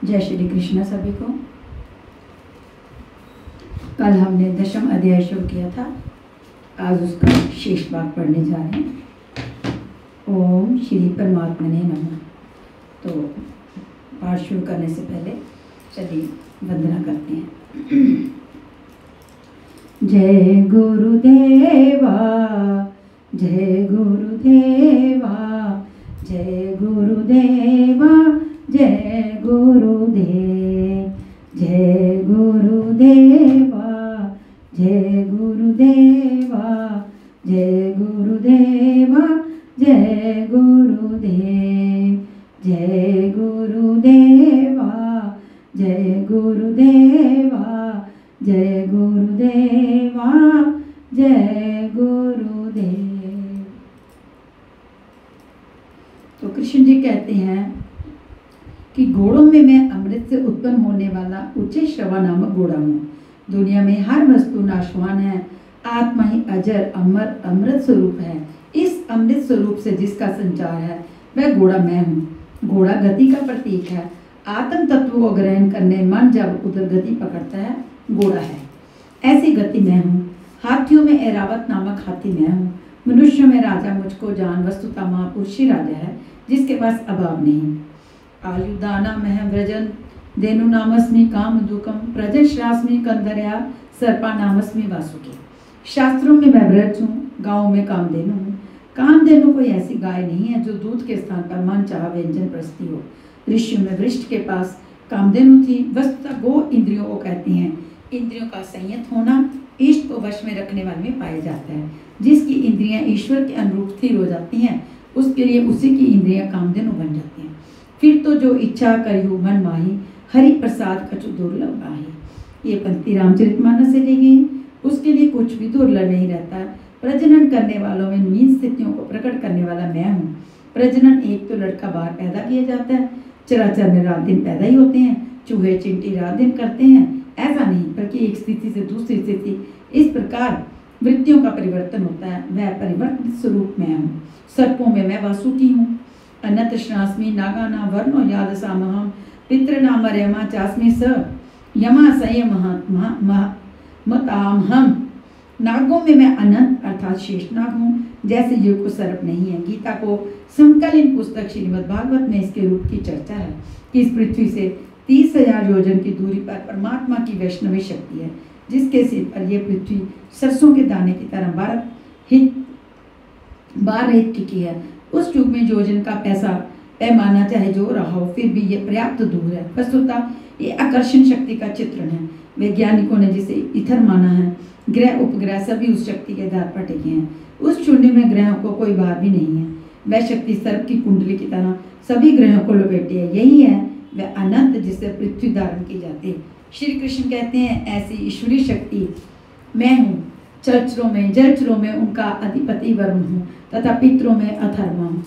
जय श्री कृष्ण सभी को। कल हमने 10वां अध्याय शुरू किया था, आज उसका शेष भाग पढ़ने जा रहे हैं। ओम श्री परमात्मने नमः। तो पाठ शुरू करने से पहले चलिए वंदना करते हैं। जय गुरुदेवा, जय गुरुदेवा, जय गुरुदेवा, जय गुरुदेव, जय गुरुदेवा, जय गुरुदेवा, जय गुरुदेवा, जय गुरुदेव, जय गुरुदेवा, जय गुरुदेवा, जय गुरुदेवा, जय गुरुदेव। तो कृष्ण जी कहते हैं कि घोड़ों में मैं अमृत से उत्पन्न होने वाला उच्च श्रवा नामक घोड़ा हूँ। दुनिया में हर वस्तु नाशवान है, आत्मा ही अजर अमर अमृत स्वरूप है। इस अमृत स्वरूप से जिसका संचार है वह घोड़ा मैं हूँ। घोड़ा गति का प्रतीक है। आत्म तत्व को ग्रहण करने मन जब उधर गति पकड़ता है घोड़ा है, ऐसी गति मैं हूँ। हाथियों में ऐरावत नामक हाथी मैं हूँ। मनुष्यों में राजा मुझको जान, वस्तुतः महापुरुष ही राजा है जिसके पास अभाव नहीं। आयुदाना मह व्रजन देनु नामस्मि काम दुकम प्रजन श्रास्मि कंधरया सर्पा नामस्मि वासुकी। शास्त्रों में मैं व्रज हूँ, गाँव में कामधेनु हूँ। कामधेनु कोई ऐसी गाय नहीं है जो दूध के स्थान पर मन चाह व्यंजन प्रस्तुति हो। ऋषियों में वृष्ट के पास कामधेनु थी। वस्तुतः गो इंद्रियों को कहते हैं। इंद्रियों का संयत होना इष्ट को वश में रखने वाले में पाया जाता है। जिसकी इंद्रियां ईश्वर के अनुरूप स्थिर हो जाती हैं उसके लिए उसी की इंद्रियां कामधेनु बन जाती हैं। फिर तो जो इच्छा करियो मन माही, हरि प्रसाद कछु दुर्लभ आही। ये पंक्ति रामचरितमानस से ली गई। उसके लिए कुछ भी दुर्लभ नहीं रहता। प्रजनन करने वालों में नींद स्थितियों को प्रकट करने वाला मैं हूँ। प्रजनन एक तो लड़का बाहर पैदा किया जाता है, चराचर में रात दिन पैदा ही होते हैं। चूहे चिंटी रात दिन करते हैं, ऐसा नहीं, बल्कि एक स्थिति से दूसरी स्थिति इस प्रकार वृत्तियों का परिवर्तन होता है। वह परिवर्तित स्वरूप मैं हूँ। सर्पों में मैं वासुकी हूँ। अनंत श्रास्मी नागाना वर्णो याद सामहम पितृनाम यमा चास्मी स यमा संयम मताम हम। नागों में मैं अनंत अर्थात शेषनाग हूँ, जैसे युग को सर्प नहीं है। गीता को समकालीन पुस्तक श्रीमद् भागवत में इसके रूप की चर्चा है कि इस पृथ्वी से 30,000 योजन की दूरी पर परमात्मा की वैष्णवी शक्ति है, जिसके सिर पर यह पृथ्वी सरसों के दाने की तरह बार रहित टिकी है। उस युग में योजन का पैमाना चाहे जो रहा हो, फिर भी ये पर्याप्त दूर है। वस्तुतः ये आकर्षण शक्ति का चित्रण है। वैज्ञानिकों ने जिसे इथर माना है, ग्रह उपग्रह सभी उस शक्ति के आधार पर टिके हैं। उस शून्य में ग्रहों को कोई भार भी नहीं है। वह शक्ति सर्प की कुंडली की तरह सभी ग्रहों को लपेटी है। यही है वह अनंत जिससे पृथ्वी धारण की जाती है। श्री कृष्ण कहते हैं ऐसी ईश्वरीय शक्ति मैं हूँ। चलचरों में जलचरों में उनका अधिपति वरुण हूँ तथा पितरों में अथर्मा हूँ,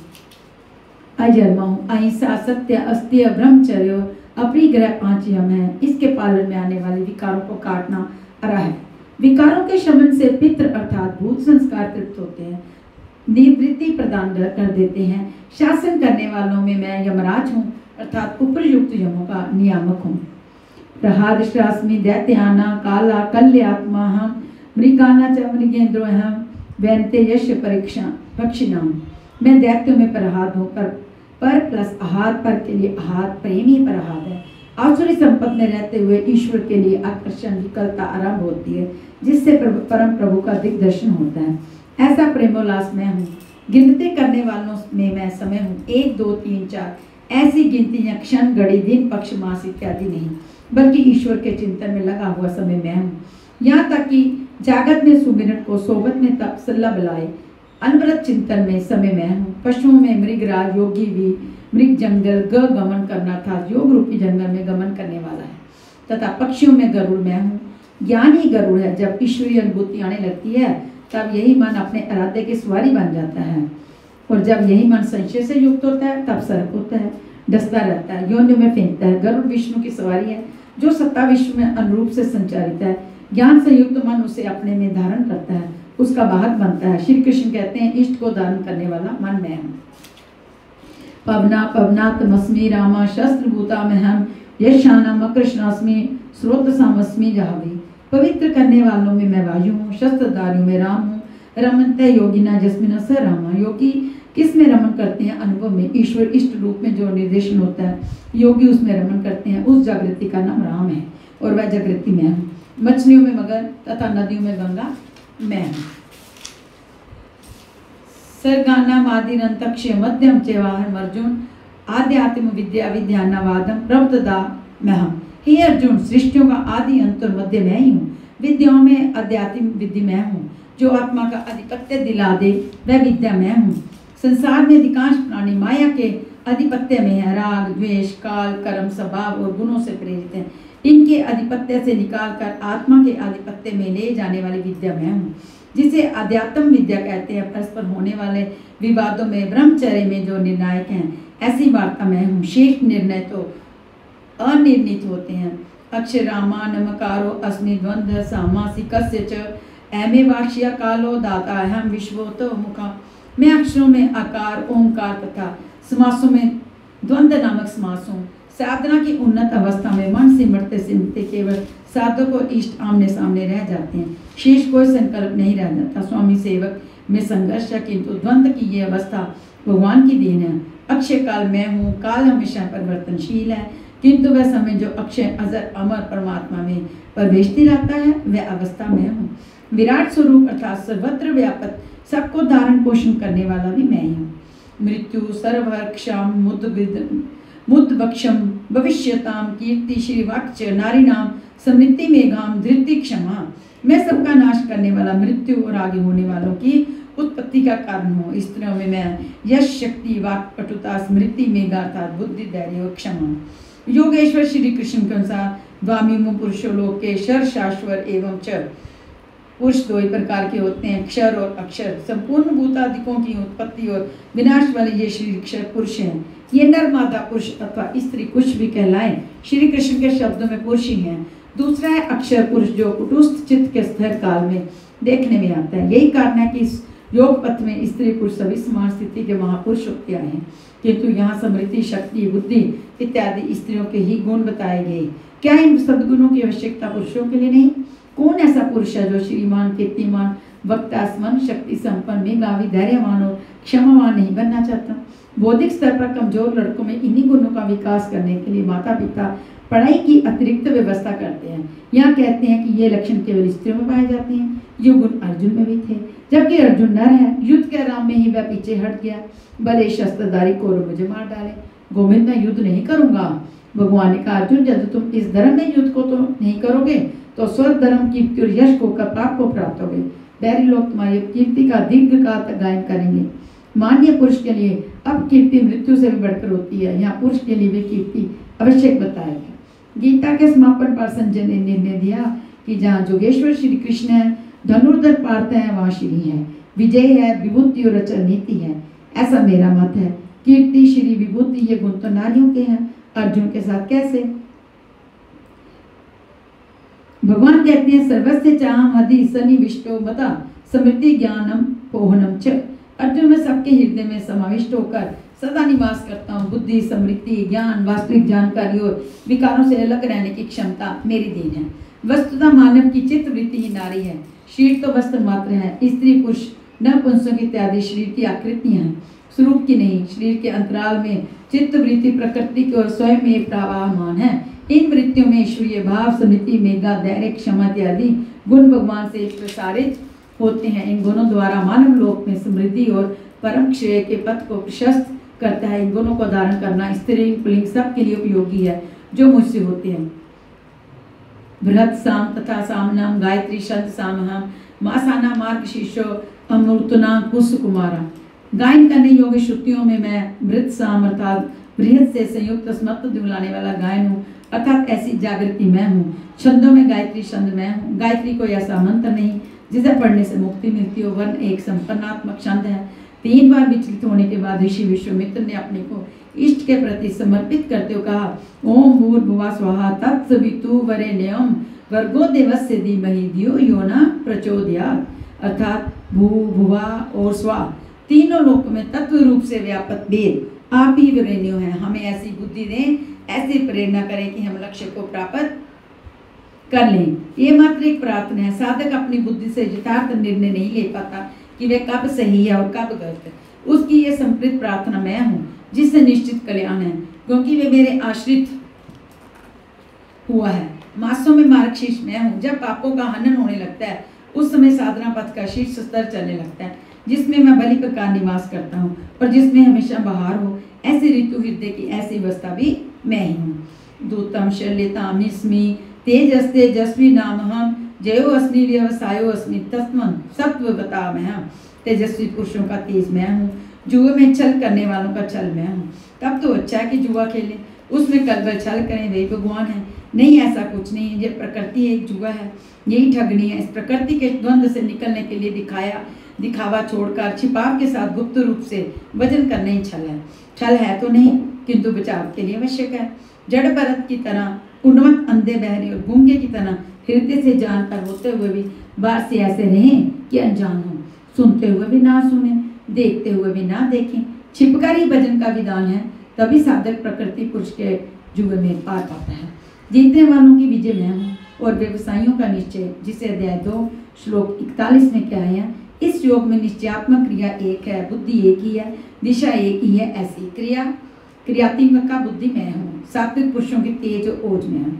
अजन्मा हूँ। अहिंसा, सत्य, अस्त्य, ब्रह्मचर्य, अपरिग्रह 5 यम है। इसके पालन में आने वाले विकारों को काटना अरा है। विकारों के शमन से पितृ अर्थात भूत संस्कार तृप्त होते हैं, निवृत्ति प्रदान कर देते हैं। शासन करने वालों में मैं यमराज हूँ अर्थात उपरयुक्त यमों का नियामक हूँ। प्रहाद श्रास्मी दैत्याना काला कल्यात्मा हम मृगाना च मृगेंद्रो हम वैनते यश परीक्षा पक्षिणाम। मैं दैत्यों में प्रहाद हूँ, पर प्लस आहार पर के लिए आहार प्रेमी प्रहाद है। आसुरी संपत्ति में रहते हुए ईश्वर के लिए आकर्षण विकलता आरंभ होती है, जिससे परम प्रभु का दिग्दर्शन होता है। ऐसा प्रेमोल्लास मैं हूँ। गिनती करने वालों में मैं समय हूँ। 1 2 3 4 ऐसी गिनती या क्षण घड़ी दिन पक्ष मास इत्यादि नहीं, बल्कि ईश्वर के चिंतन में लगा हुआ समय मैं हूँ। यहाँ तक कि जागत में सुमिरन को, सोबत में तप सल्ला बलाए, अनवरत चिंतन में समय मैं हूँ। पशुओं में मृगराज योगी भी मृग जंगल गमन करना था, योग रूपी जंगल में गमन करने वाला है। तथा पक्षियों में गरुड़ मैं हूँ। ज्ञान ही गरुड़ है। जब ईश्वरीय अनुभूति आने लगती है तब यही मन अपने आराध्य की सवारी बन जाता है, और जब यही मन संशय से युक्त होता है तब सर्प होता है, डसता रहता है, योनियों में फेंकता है। गरुड़ विष्णु की सवारी है जो सत्ता विश्व में अनुरूप से संचारित है। ज्ञान से युक्त मन उसे अपने में धारण करता है, उसका वाहक बनता है। श्री कृष्ण कहते हैं इष्ट को धारण करने वाला मन मैं हूँ। पवना पवनात्मस्मि रामा शस्त्र भूता में हम यशानम कृष्णास्मि स्रोत सामस्मि जाहवे। पवित्र करने वालों में मैं वायु हूँ, शस्त्रधारियों में राम हूँ। रमनते योगिना जस्मिन स रामा। योगी किस में रमन करते हैं? अनुभव में। ईश्वर इष्ट रूप में जो निर्देशन होता है, योगी उसमें रमन करते हैं। उस जागृति का नाम राम है और वह जागृति मैं हूँ। मछलियों में मगर तथा नदियों में गंगा मैं हूँ। सर्गानाम आदिरंतक्ष्य मध्यम चेवाहम अर्जुन आध्यात्म विद्या विद्यानावादम प्रबुद्धता मैं हूँ। हे अर्जुन, सृष्टियों का आदि अंत और मध्य मैं ही हूँ। विद्याओं में आध्यात्म विद्या मैं हूँ। जो आत्मा का अधिपत्य दिला दे वह विद्या मैं हूँ। संसार में अधिकांश प्राणी माया के अधिपत्य में है। राग, द्वेष, काल, कर्म, स्वभाव और गुणों से प्रेरित हैं। इनके अधिपत्य से निकालकर आत्मा के अधिपत्य में ले जाने वाली विद्या मैं हूँ, जिसे अध्यात्म विद्या कहते हैं। परस्पर होने वाले विवादों में, ब्रह्मचर्य में जो निर्णायक हैं, ऐसी वार्ता मैं हूँ। शेष निर्णय तो अनिर्णित होते हैं। अक्षरामा नमकारो अस्मि द्वंद्व सामासिकस्य च एमे वाक्ष्य कालो दाता अहम विश्वोतो मुखा। मैं अक्षरों में आकार, ओंकार तथा समासों में द्वंद्व नामक समास हूँ। साधना की उन्नत अवस्था में मन सिमटते सिमटते केवल साधक और इष्ट आमने सामने रह जाते हैं। शेष कोई संकल्प नहीं रह जाता। स्वामी सेवक में संघर्ष है, किंतु द्वंद्व की ये अवस्था भगवान की देन है। अक्षय काल मैं हूँ। काल हमेशा परिवर्तनशील है, किंतु वह समय जो अक्षय अजर अमर परमात्मा में प्रवेशती रहता है, वह अवस्था मैं हूँ। विराट स्वरूप अर्थात सर्वत्र व्यापक, सबको धारण पोषण करने वाला भी मैं ही हूँ। मृत्यु सर्वक्षाम मुद्वक्षम भविष्यताम कीर्ति श्रीवाक्च नारीणाम समृद्धि मेघाम धृति क्षमा। मैं सबका नाश करने वाला, मृत्यु और आगे होने वालों की उत्पत्ति का कारण हूँ। स्त्रियों में मैं यश, शक्ति, वाक, पटुता, स्मृति, मेघा अर्थात बुद्धि, धैर्य और क्षमा। योगेश्वर श्री कृष्ण के अनुसार द्वामिमो पुरुषो लोके शर शाश्वर एवं च। पुरुष दो ही प्रकार के होते हैं, क्षर और अक्षर। संपूर्ण भूतादिकों की उत्पत्ति और विनाश वाले ये श्री क्षर पुरुष हैं। ये नर मादा पुरुष अथवा स्त्री कुछ भी कहलाएं, श्री कृष्ण के शब्दों में पुरुष ही हैं। दूसरा है अक्षर पुरुष, जो कुटुस्थ चित्त के स्थिर काल में देखने में आता है। यही कारण है कि इस योग पथ में स्त्री पुरुष सभी समान स्थिति के महापुरुष होते आए हैं, किंतु यहाँ समृद्धि, शक्ति, बुद्धि इत्यादि स्त्रियों के ही गुण बताए गए। क्या इन सद्गुणों की आवश्यकता पुरुषों के लिए नहीं? कौन ऐसा पुरुष है जो श्रीमान, कीर्तिमान, वक्ता, स्मरण शक्ति संपन्न, मेधावी, धैर्यवान और क्षमावान नहीं बनना चाहता? बौद्धिक स्तर पर कमजोर लड़कों में इन्हीं गुणों का विकास करने के लिए माता पिता पढ़ाई की अतिरिक्त व्यवस्था करते हैं। यहाँ कहते हैं कि ये लक्षण केवल स्त्रियों में पाए जाते हैं। ये गुण अर्जुन में भी थे, जबकि अर्जुन नर है। युद्ध के आराम में ही वह पीछे हट गया। भले शस्त्रधारी कौरव मुझे मार डाले, गोविंद मैं युद्ध नहीं करूंगा। भगवान ने कहा, अर्जुन यदि तुम इस धर्म में युद्ध को तो नहीं करोगे तो स्वर्ग, धर्म, कीर्ति और यश को पाप को प्राप्त होगे। बैरी लोग तुम्हारी कीर्ति का दीर्घ काल गायन करेंगे। मान्य पुरुष के लिए अब कीर्ति मृत्यु से भी बढ़कर होती है। यहाँ पुरुष के लिए भी कीर्ति आवश्यक बताया गया। गीता के समापन पर संजय ने निर्णय दिया कि जहाँ जोगेश्वर श्री कृष्ण है, धनुर्धर पार्थ है, वहाँ श्री है, विजय है, विभूति और अचल नीति है। ऐसा मेरा मत है। कीर्ति, श्री, विभूति ये गुण तो नारियों के हैं, अर्जुन के साथ कैसे? भगवान कहते हैं, सर्वस्य चाहम हदि सन्निविष्टो मता समृद्धि ज्ञानम पोहनम च। अर्जुन में सबके हृदय में समाविष्ट होकर सदा निवास करता हूँ। बुद्धि, समृद्धि, ज्ञान, वास्तविक जानकारी और विकारों से अलग रहने की क्षमता मेरी देन है। वस्तुतः मानव की चित्त वृत्ति ही नारी है। शरीर तो वस्त्र मात्र है। स्त्री, पुरुष, नपुंसक इत्यादि शरीर की आकृतियां हैं, स्वरूप की नहीं। शरीर के अंतराल में चित्त वृत्ति प्रकृति की ओर स्वयं में प्रवाहमान है। इन वृत्तियों में ईश्वरीय भाव, स्मृति, मेघा, धैर्य, क्षमा इत्यादि गुण भगवान से प्रसारित होते हैं। इन गुणों द्वारा मानव लोक में समृद्धि और परम श्रेय के पथ को प्रशस्त करता है। इन गुणों को धारण करना स्त्रीलिंग पुल्लिंग सबके लिए उपयोगी है जो मुझसे होते हैं। बृहत् साम तथा सामनाम गायत्री शब्द सामहम मासाना मार्ग शीर्षो अमृतना कुश कुमारा। गायन करने योग्य श्रुतियों में मैं बृहत् साम अर्थात बृहत् से संयुक्त स्मृत दिलाने वाला गायन हूँ, अर्थात ऐसी जागृति मैं हूँ। छंदों में गायत्री छंद मैं हूँ। गायत्री कोई ऐसा मंत्र नहीं जिसे पढ़ने से मुक्ति मिलती हो, वर्ण एक संपन्नात्मक छंद है। 3 बार विचलित होने के बाद ऋषि विश्वामित्र ने अपने को इष्ट के प्रति समर्पित करते हुए कहा, ओम भूर्भुवः स्वः तत्सवितुर्वरेण्यं भर्गो देवस्य धीमहि धियो यो न प्रचोदयात्। अर्थात भू, भुवा और स्वा तीनों लोक में तत्व रूप से व्यापक वेद आप ही वरेण्य हैं। हमें ऐसी बुद्धि दें, ऐसी प्रेरणा करें कि हम लक्ष्य को प्राप्त कर लें। ये मात्र एक प्रार्थना है। साधक अपनी बुद्धि से यथार्थ निर्णय नहीं ले पाता कि वे कब सही है और कब गलत है। उसकी ये संप्रीत प्रार्थना मैं हूँ जिससे निश्चित कल्याण है, क्योंकि वे मेरे आश्रित हुआ है। मासों में मार्गशीर्ष मैं हूँ। जब पापों का हनन होने लगता है उस समय साधना पथ का शीर्ष स्तर चलने लगता है, जिसमें मैं भली प्रकार निवास करता हूँ और जिसमें हमेशा बहार हो। ऐसी ऋतु हृदय की ऐसी अवस्था भी मैं ही हूँ। दूतम शल्यतामिस्मि तेजस तेजस्वी नामहम जयो अस्मि व्यवसायो अस्मि तस्मन् सत्ववतामहम्। तेजस्वी पुरुषों का तेज मैं हूँ, जुए में छल करने वालों का छल मैं हूँ। तब तो अच्छा है कि जुआ खेलें, उसमें कलबल छल करें, वही भगवान है। नहीं, ऐसा कुछ नहीं है। ये प्रकृति एक जुआ है, यही ठगनी है। इस प्रकृति के द्वंद्व से निकलने के लिए दिखावा छोड़कर छिपाव के साथ गुप्त रूप से वजन करना ही छल है। छल है तो नहीं, किंतु बचाव के लिए आवश्यक है। जड़ भरत की तरह, उन्मत्त अंधे बहरे और गूंगे की तरह हृदय से जानकर होते हुए भी बाहर से ऐसे रहें कि अनजान हो, सुनते हुए भी ना सुने, देखते हुए भी ना देखें। छिपकर ही भजन का विधान है, तभी साधक प्रकृति पुरुष के जुए में पार पाता है। जीतने वालों की विजय मैं हूँ और व्यवसायियों का निश्चय, जिसे अध्याय 2 श्लोक 41 में क्या है। इस योग में निश्चयात्मक क्रिया एक है, बुद्धि एक ही है, दिशा एक ही है। ऐसी क्रियात्मक का बुद्धि मैं हूँ। सात्विक पुरुषों की तेज और ओज में है।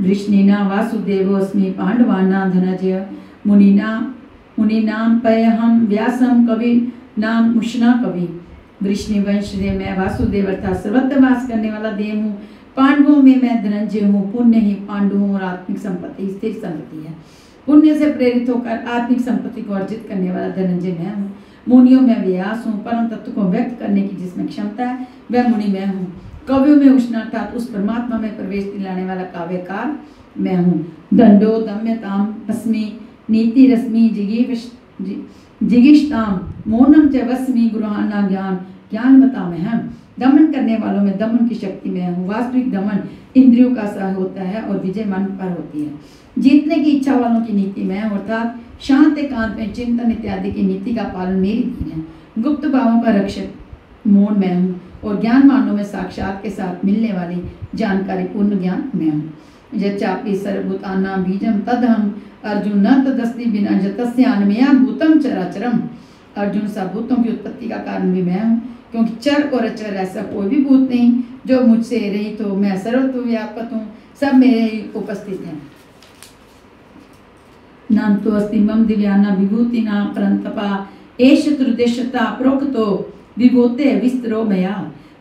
वृष्णिना वासुदेवोऽस्मि पांडवानां धनंजय मुनीनां पयहम व्यासम कवि नाम मुष्णा कवि। वृष्णि वंश से मैं वासुदेव अर्थात सर्वत्र वास करने वाला देव हूँ। पांडवों में मैं धनंजय हूँ। पुण्य ही पांडु हूँ और आत्मिक संपत्ति स्थिर संपत्ति है। पुण्य से प्रेरित होकर आत्मिक संपत्ति को अर्जित करने वाला धनंजय मैं हूँ। मुनियों में व्यास हूँ। परम तत्व को व्यक्त करने की जिसमें क्षमता है वह मुनि मैं हूँ। कवियों में उष्ण अर्थात उस परमात्मा में प्रवेश दिलाने वाला काव्यकार मैं हूँ। दंडो दम्यताम अस्मि नीति रश्मि जिगिष्टाम मौनम च वस्मि गुरुहाना ज्ञान बता मैं हम। दमन करने वालों में दमन की शक्ति में हूँ। वास्तविक दमन इंद्रियों का सह होता है और विजय मन पर होती है। जीतने की इच्छा वालों की नीति में अर्थात शांत एकांत में चिंतन इत्यादि की नीति का पालन मेरी नीति है। गुप्त भावों का रक्षक मौन मैं हूँ और ज्ञानवानों में साक्षात के साथ मिलने वाली जानकारी पूर्ण ज्ञान मैं हूँ। यच्चापि सर्वभूतानां बीजम तदहम अर्जुन न तदस्ति बिना जतस्यान्मया भूतम चराचरम। अर्जुन सब भूतों की उत्पत्ति का कारण भी मैं हूँ, क्योंकि चर और अचर ऐसा कोई भी भूत नहीं जो मुझसे रहित हो। मैं सर्वत्र व्यापक हूँ, सब मेरे ही उपस्थित हैं। नाम तो अस्ति मम दिव्याना विभूतिना परंतपा एष त्रिदेशता प्रोक्तो विभूते विस्तरो मया।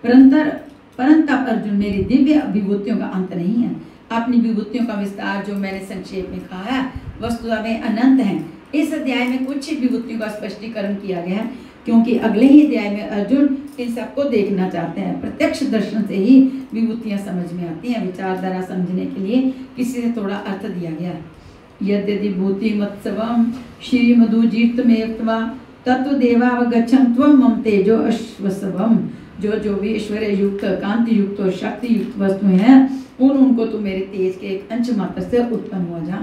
परंतप अर्जुन मेरी दिव्य विभूतियों का अंत नहीं है। अपनी विभूतियों का विस्तार जो मैंने संक्षेप में कहा है वस्तुतः में अनंत है। इस अध्याय में कुछ ही विभूतियों का स्पष्टीकरण किया गया है, क्योंकि अगले ही अध्याय में अर्जुन इन सबको देखना चाहते हैं। प्रत्यक्ष दर्शन से ही विभूतियां समझ में आती हैं। विचारधारा समझने के लिए किसी से थोड़ा अर्थ दिया गया है। यद्यदि भूति मत्सवम श्री मधुजीर्तमेत्वा तत्वदेवावगच्छं त्वं मम तेजो अश्वसवम। जो भी ऐश्वर्य युक्त, कांति युक्त और शक्ति युक्त वस्तुएं हैं उनको तो मेरे तेज के एक अंश मात्र से उत्पन्न हुआ जा।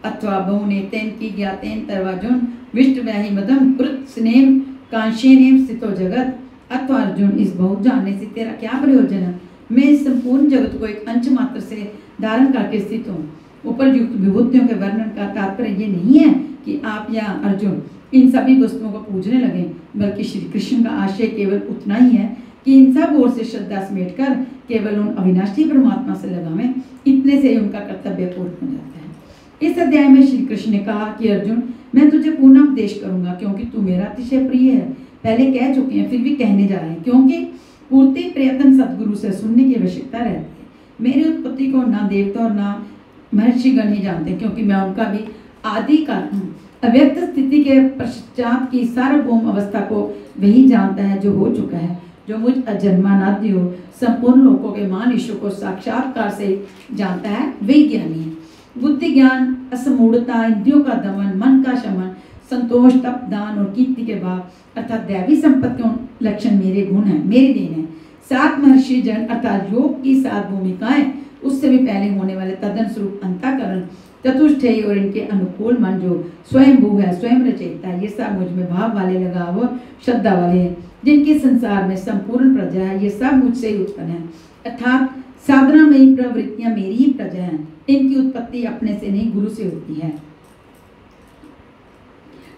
अथवा बहुने तेन की ज्ञातेन तर्वाजुन विष्टव्याहि मदम कृत स्नेम कांशेनेम स्थितो जगत। अथवा अर्जुन इस बहुत जानने से तेरा क्या प्रयोजन है। मैं इस संपूर्ण जगत को एक अंश मात्र से धारण करके स्थित हूँ। उपरयुक्त विभूतियों के वर्णन का तात्पर्य ये नहीं है कि आप या अर्जुन इन सभी वस्तुओं को पूजने लगे, बल्कि श्री कृष्ण का आशय केवल उतना ही है कि इन सब ओर से श्रद्धा समेट कर केवल उन अविनाशी परमात्मा से लगावें। इतने से ही उनका कर्तव्य पूर्ण हो जाता है। इस अध्याय में श्री कृष्ण ने कहा कि अर्जुन मैं तुझे पूर्ण उपदेश करूंगा, क्योंकि तू मेरा अतिशय प्रिय है। पहले कह चुके हैं, फिर भी कहने जा रहे हैं, क्योंकि पूर्ति प्रयत्न सदगुरु से सुनने की आवश्यकता रहती है। मेरी उत्पत्ति को ना देवता और ना महर्षिगण ही जानते, क्योंकि मैं उनका भी आदि कारण हूँ। अव्यक्त स्थिति के पश्चात की सार्वभौम अवस्था को वही जानता है जो हो चुका है। जो मुझ अजन्मानादि हो संपूर्ण लोकों के महान ईश्वर को साक्षात्कार से जानता है वही ज्ञानी है। बुद्धि ज्ञान, असमूढ़ता, इंद्रियों का दमन, मन का शमन, संतोष, तप, दान और कीर्ति के भाव अर्थात दैवी संपत्तियों लक्षण मेरे गुण है, मेरी देन है। 7 महर्षि जन अर्थात योग की 7 भूमिकाएं, उससे भी पहले होने वाले तदन स्वरूप अंतःकरण, चतुष्टयी और इनके अनुकूल मन जो स्वयं भू है, स्वयं रचयिता है, ये सब मुझ में भाव वाले, लगाव और श्रद्धा वाले हैं। जिनकी संसार में संपूर्ण प्रजा है, ये सब मुझसे ही उत्पन्न है। अर्थात साधनामयी प्रवृत्तियां मेरी ही प्रजा हैं, इनकी उत्पत्ति अपने से नहीं गुरु से होती है।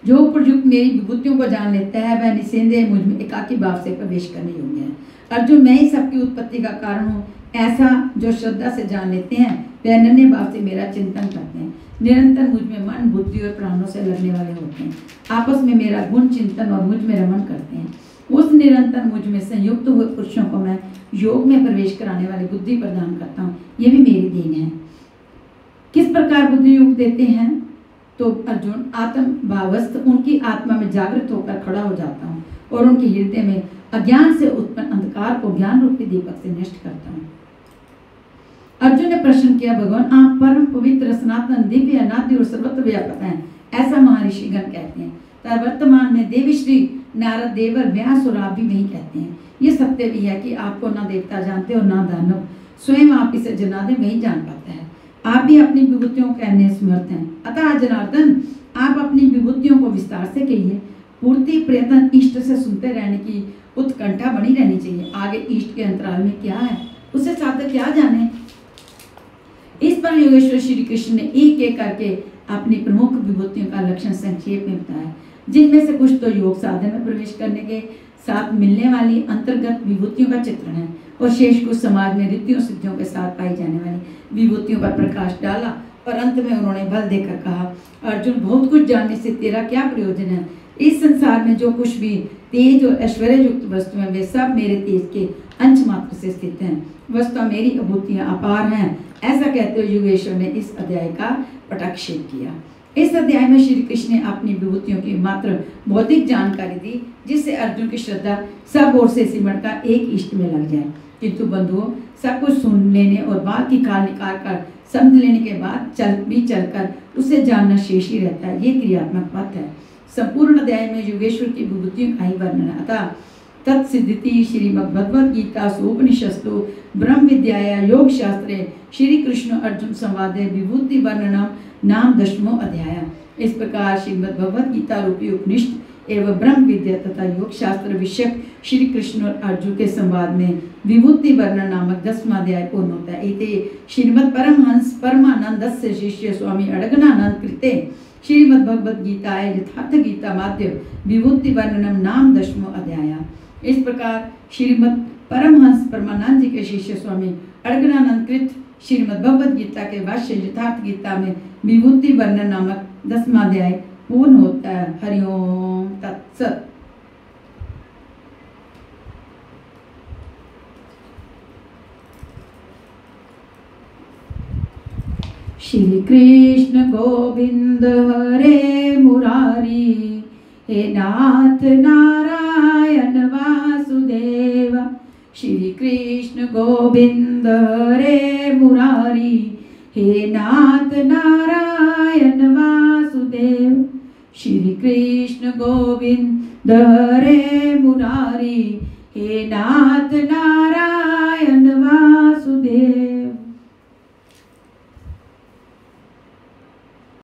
जो उपयुक्त मेरी विभूतियों को जान लेता है वह निस्संदेह मुझ में एकाकी भाव से प्रवेश करने योग्य है। अर्जुन, मैं ही सबकी उत्पत्ति का कारण हूँ, ऐसा जो श्रद्धा से जान लेते हैं वे अनन्य भाव से मेरा चिंतन करते हैं, निरंतर मुझ में मन, बुद्धि और प्राणों से लगने वाले होते हैं, आपस में मेरा गुण चिंतन और मुझ में रमण करते हैं। उस निरंतर मुझ में संयुक्त हुए पुरुषों को मैं योग में प्रवेश कराने वाली बुद्धि प्रदान करता हूँ, ये भी मेरी देन है। किस प्रकार बुद्धि योग देते हैं? तो अर्जुन, आत्म भावस्थ उनकी आत्मा में जागृत होकर खड़ा हो जाता हूँ और उनके हृदय में अज्ञान से उत्पन्न अंधकार को ज्ञान रूपी दीपक से नष्ट करता हूँ। अर्जुन ने प्रश्न किया, भगवान आप परम पवित्र, सनातन, दिव्य, अनादि और सर्वत्र व्यापक हैं, ऐसा महर्षिगण कहते हैं। तथा वर्तमान में देवी श्री नारद, देवर, व्यास और आप भी वही कहते हैं। ये सत्य भी है कि आपको ना देवता जानते और ना दानव, स्वयं आप इसे जनार्दन वही जान पाता है। आप भी अपनी विभूतियों को कहने समर्थ हैं। अतः जनार्दन, आप अपनी विभूतियों को विस्तार से कहिए। पूर्ति प्रयत्न इष्ट से सुनते रहने की उत्कंठा बनी रहनी चाहिए। आगे इष्ट के अंतराल में क्या है उसे साधक क्या जाने। इस पर योगेश्वर श्री कृष्ण ने एक एक करके अपनी प्रमुख विभूतियों का लक्षण संक्षेप में बताया, जिनमें से कुछ तो योग साधन में प्रवेश करने के साथ मिलने वाली अंतर्गत विभूतियों का चित्रण है और शेष कुछ समाज में रिद्धियों सिद्धियों के साथ पाई जाने वाली विभूतियों पर प्रकाश डाला। और अंत में उन्होंने बल देकर कहा, अर्जुन, बहुत कुछ जानने से तेरा क्या प्रयोजन है? इस संसार में जो कुछ भी तेज और ऐश्वर्य युक्त वस्तु है वे सब मेरे तेज के अंश मात्र से स्थित हैं। वस्तुतः मेरी अभूतियां अपार हैं। ऐसा कहते हुए योगेश्वर ने इस अध्याय का पटाक्षेप किया। इस अध्याय में श्री कृष्ण ने अपनी विभूतियों की मात्र भौतिक जानकारी दी, जिससे अर्जुन की श्रद्धा सब ओर से सिमट कर एक इष्ट में लग जाए। किंतु बंधुओं, सब कुछ सुन लेने और बात की खाल निकाल कर समझ लेने के बाद चलकर उसे जानना शेष ही रहता है। ये क्रियात्मक पथ है। संपूर्ण अध्याय में योगेश्वर की विभूतियों का ही वर्णन है। अतः तत्सिद्धि श्रीमद्भगवद गीता सोपनिषस्तु ब्रह्म विद्याया योग शास्त्रे श्री कृष्ण अर्जुन संवादे विभूति वर्णनम नाम 10वां अध्याय। इस प्रकार श्रीमद्भगवद गीता रूपी उपनिषद एवं ब्रह्म विद्या तथा योग शास्त्र विषयक श्री कृष्ण और अर्जुन के संवाद में विभूति वर्णन नामक 10वां अध्याय पूर्ण होता है। इति श्रीमद् परमहंस परमानंदस्य शिष्य स्वामी अड़गनानंद कृते श्रीमद्भगवद गीताय यथार्थ गीता माध्य विभूति वर्णनम नाम 10वां अध्याय। इस प्रकार श्रीमद् परमहंस परमानंद जी के शिष्य स्वामी अड़गनानंद कृत श्रीमद्भगवद गीता के भाष्य यथार्थ गीता में विभूति वर्णन नामक 10वां अध्याय पूर्ण होता है। हरिओम तत्सत। श्री कृष्ण गोविंद हरे मुरारी, हे नाथ नारायण वासुदेव। श्री कृष्ण गोविंद हरे मुरारी, हे नाथ नारायण वासुदेव। श्री कृष्ण गोविंद हरे मुरारी, हे नाथ नारायण वासुदेव।